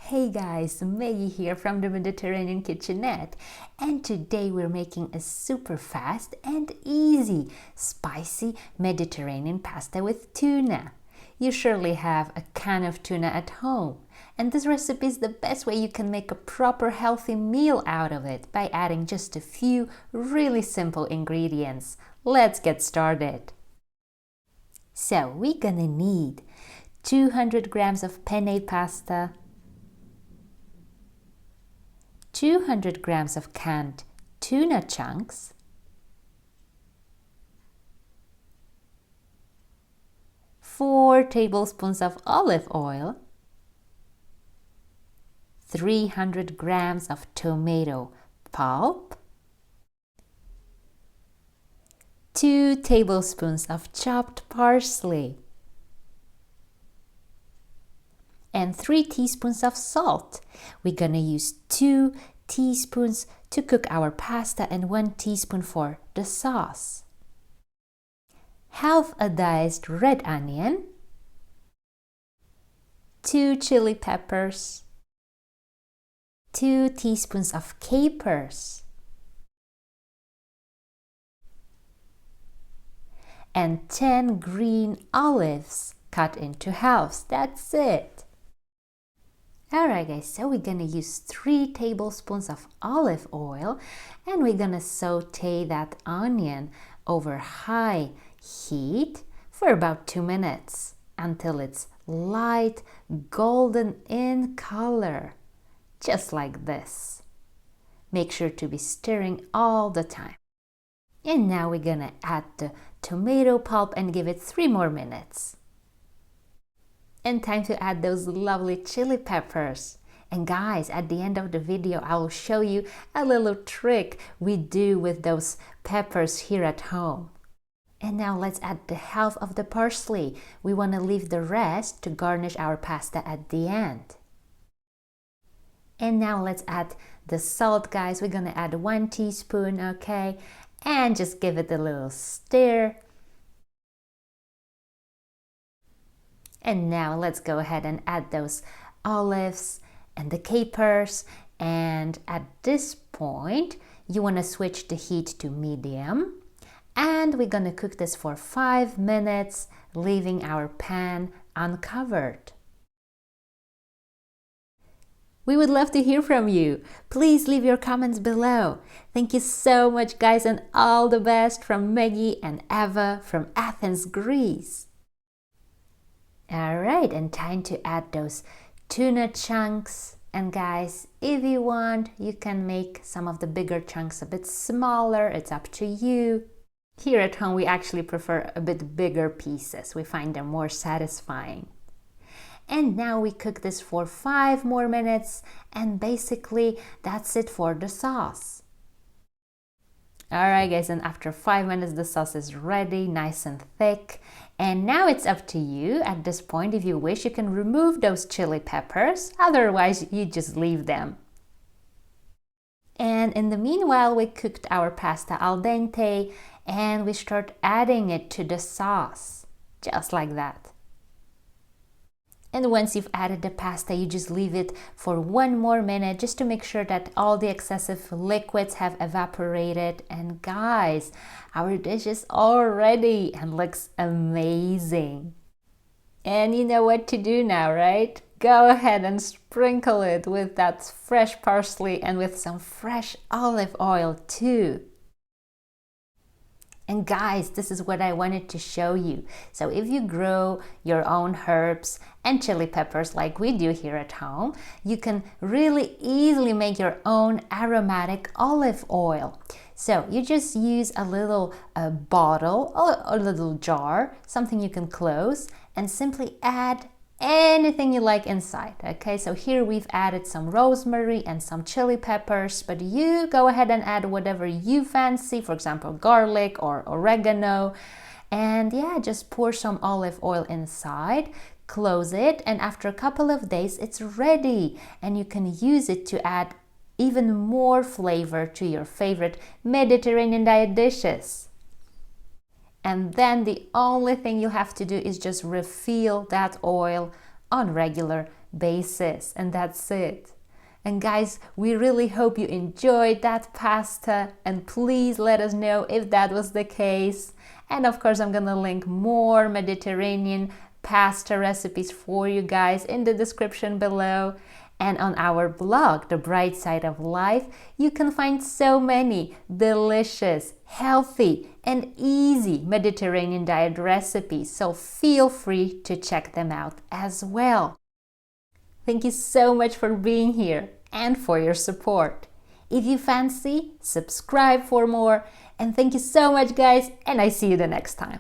Hey guys, Meggie here from the Mediterranean Kitchenette, and today we're making a super fast and easy spicy Mediterranean pasta with tuna. You surely have a can of tuna at home, and this recipe is the best way you can make a proper healthy meal out of it by adding just a few really simple ingredients. Let's get started. So we're gonna need 200 grams of penne pasta, 200 grams of canned tuna chunks, 4 tablespoons of olive oil, 300 grams of tomato pulp, 2 tablespoons of chopped parsley, and 3 teaspoons of salt. We're gonna use 2 teaspoons to cook our pasta and 1 teaspoon for the sauce. Half a diced red onion, 2 chili peppers, 2 teaspoons of capers, and 10 green olives cut into halves. That's it. Alright guys, so we're gonna use 3 tablespoons of olive oil and we're gonna saute that onion over high heat for about 2 minutes until it's light golden in color, just like this. Make sure to be stirring all the time. And now we're gonna add the tomato pulp and give it 3 more minutes. And time to add those lovely chili peppers. And guys, at the end of the video, I will show you a little trick we do with those peppers here at home. And now let's add the half of the parsley. We want to leave the rest to garnish our pasta at the end. And now let's add the salt, guys. We're gonna add 1 teaspoon, okay? And just give it a little stir. And now let's go ahead and add those olives and the capers. And at this point, you want to switch the heat to medium. And we're going to cook this for 5 minutes, leaving our pan uncovered. We would love to hear from you. Please leave your comments below. Thank you so much, guys, and all the best from Meggie and Ewa from Athens, Greece. Alright, and time to add those tuna chunks. And guys, if you want, you can make some of the bigger chunks a bit smaller. It's up to you. Here at home, we actually prefer a bit bigger pieces. We find them more satisfying. And now we cook this for 5 more minutes, and basically that's it for the sauce. Alright guys, and after 5 minutes the sauce is ready, nice and thick. And now it's up to you. At this point, if you wish, you can remove those chili peppers. Otherwise, you just leave them. And in the meanwhile, we cooked our pasta al dente and we start adding it to the sauce, just like that. And once you've added the pasta, you just leave it for 1 more minute just to make sure that all the excessive liquids have evaporated. And guys, our dish is all ready and looks amazing. And you know what to do now, right? Go ahead and sprinkle it with that fresh parsley and with some fresh olive oil too. And guys, this is what I wanted to show you. So if you grow your own herbs and chili peppers like we do here at home, you can really easily make your own aromatic olive oil. So you just use a little bottle or a little jar, something you can close, and simply add anything you like inside. Okay, so here we've added some rosemary and some chili peppers, but you go ahead and add whatever you fancy, for example garlic or oregano. And yeah, just pour some olive oil inside, close it, and after a couple of days it's ready, and you can use it to add even more flavor to your favorite Mediterranean diet dishes. And then the only thing you have to do is just refill that oil on regular basis, and that's it. And guys, we really hope you enjoyed that pasta, and please let us know if that was the case. And of course, I'm gonna link more Mediterranean pasta recipes for you guys in the description below. And on our blog, The Bright Side of Life, you can find so many delicious, healthy, and easy Mediterranean diet recipes, so feel free to check them out as well. Thank you so much for being here and for your support. If you fancy, subscribe for more. And thank you so much, guys, and I see you the next time.